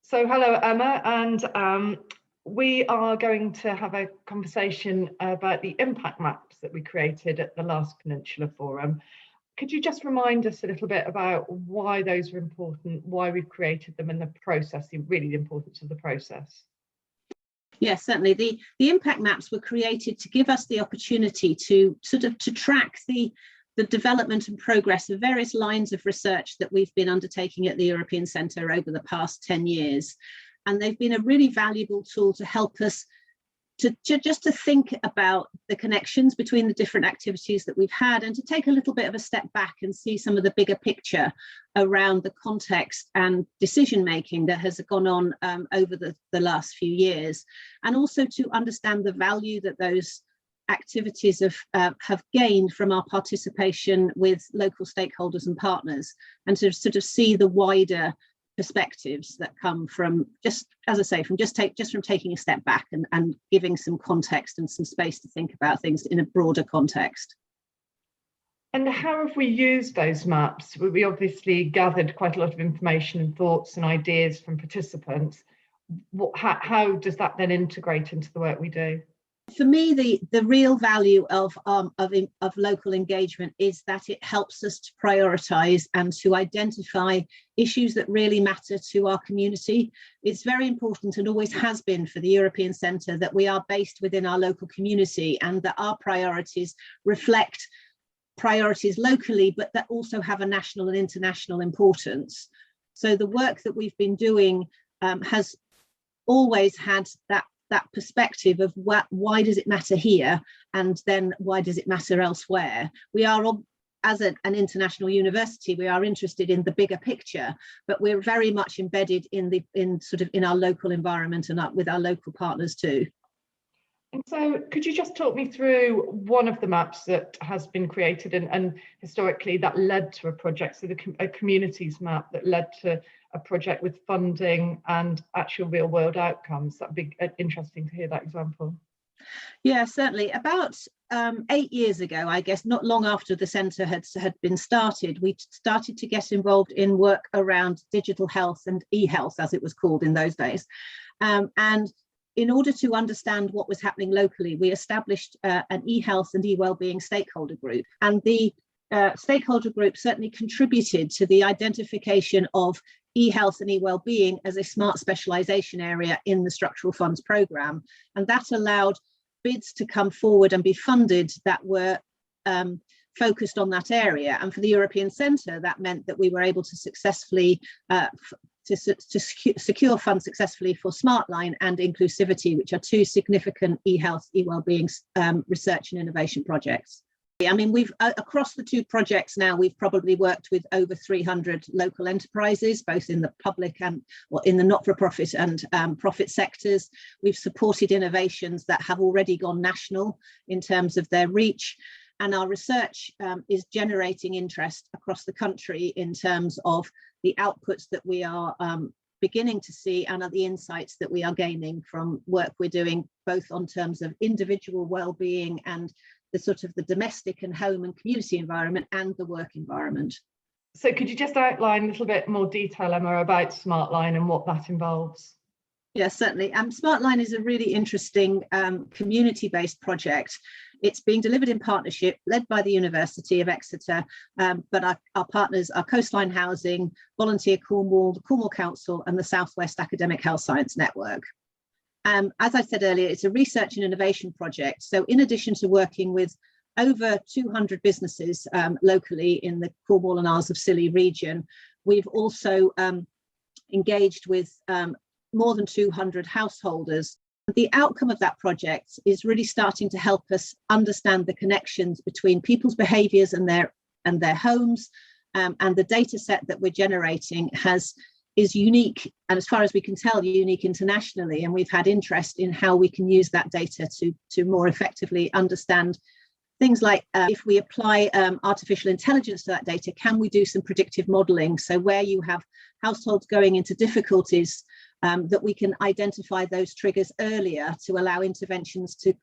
So hello, Emma, and we are going to have a conversation about the impact maps that we created at the last Peninsula Forum. Could you just remind us a little bit about why those are important, why we've created them, and the process, really the importance of the process? Yes, certainly. The impact maps were created to give us the opportunity to track the development and progress of various lines of research that we've been undertaking at the European Centre over the past 10 years. And they've been a really valuable tool to help us to think about the connections between the different activities that we've had, and to take a little bit of a step back and see some of the bigger picture around the context and decision making that has gone on over the last few years, and also to understand the value that those activities have gained from our participation with local stakeholders and partners, and to sort of see the wider perspectives that come from, just as I say, from taking a step back and giving some context and some space to think about things in a broader context. And how have we used those maps? We obviously gathered quite a lot of information and thoughts and ideas from participants. How does that then integrate into the work we do? For me, the real value of local engagement is that it helps us to prioritise and to identify issues that really matter to our community. It's very important, and always has been, for the European Centre that we are based within our local community, and that our priorities reflect priorities locally, but that also have a national and international importance. So the work that we've been doing has always had that perspective of why does it matter here, and then why does it matter elsewhere. We are, as an international university, we are interested in the bigger picture, but we're very much embedded in our local environment and with our local partners too. And so could you just talk me through one of the maps that has been created and historically that led to a project, so a communities map that led to a project with funding and actual real world outcomes? That'd be interesting to hear that example. Yeah, certainly. About 8 years ago, I guess, not long after the centre had been started, we started to get involved in work around digital health and e-health, as it was called in those days. And in order to understand what was happening locally, we established an e-health and e-wellbeing stakeholder group. And the stakeholder group certainly contributed to the identification of e-health and e-wellbeing as a smart specialisation area in the structural funds programme. And that allowed bids to come forward and be funded that were focused on that area. And for the European Centre, that meant that we were able to successfully secure funds successfully for Smartline and Inclusivity, which are two significant e-health, e-wellbeing research and innovation projects. I mean, we've across the two projects now, we've probably worked with over 300 local enterprises, both in the public and in the not-for-profit and profit sectors. We've supported innovations that have already gone national in terms of their reach. And our research is generating interest across the country in terms of the outputs that we are beginning to see, and the insights that we are gaining from work we're doing, both on terms of individual well-being and the domestic and home and community environment, and the work environment. So could you just outline a little bit more detail, Emma, about Smartline and what that involves? Yes, certainly. Smartline is a really interesting community-based project. It's being delivered in partnership, led by the University of Exeter, but our partners are Coastline Housing, Volunteer Cornwall, the Cornwall Council, and the South West Academic Health Science Network. As I said earlier, it's a research and innovation project. So in addition to working with over 200 businesses locally in the Cornwall and Isles of Scilly region, we've also engaged with more than 200 householders. The outcome of that project is really starting to help us understand the connections between people's behaviours and their homes, and the data set that we're generating is unique, and as far as we can tell, unique internationally. And we've had interest in how we can use that data to more effectively understand things like if we apply artificial intelligence to that data, can we do some predictive modelling? So where you have households going into difficulties, that we can identify those triggers earlier to allow interventions to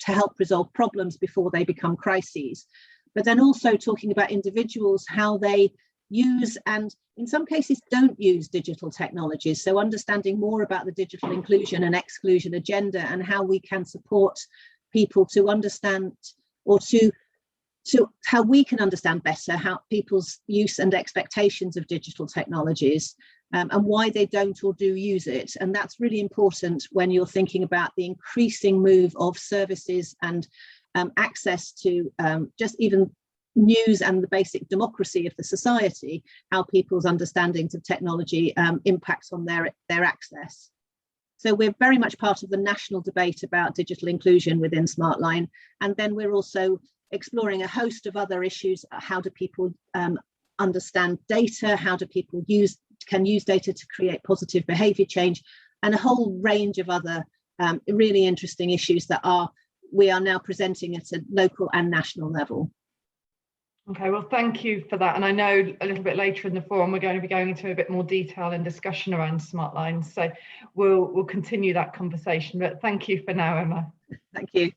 help resolve problems before they become crises. But then also talking about individuals, how they use and in some cases don't use digital technologies. So understanding more about the digital inclusion and exclusion agenda and how we can support people to understand, or to how we can understand better how people's use and expectations of digital technologies, and why they don't or do use it. And that's really important when you're thinking about the increasing move of services and access to just even news and the basic democracy of the society, how people's understandings of technology impacts on their access. So we're very much part of the national debate about digital inclusion within Smartline. And then we're also exploring a host of other issues. How do people understand data? How do people can use data to create positive behavior change? And a whole range of other really interesting issues that we are now presenting at a local and national level. Okay, well, thank you for that. And I know a little bit later in the forum, we're going to be going into a bit more detail and discussion around Smartline. So we'll continue that conversation, but thank you for now, Emma. Thank you.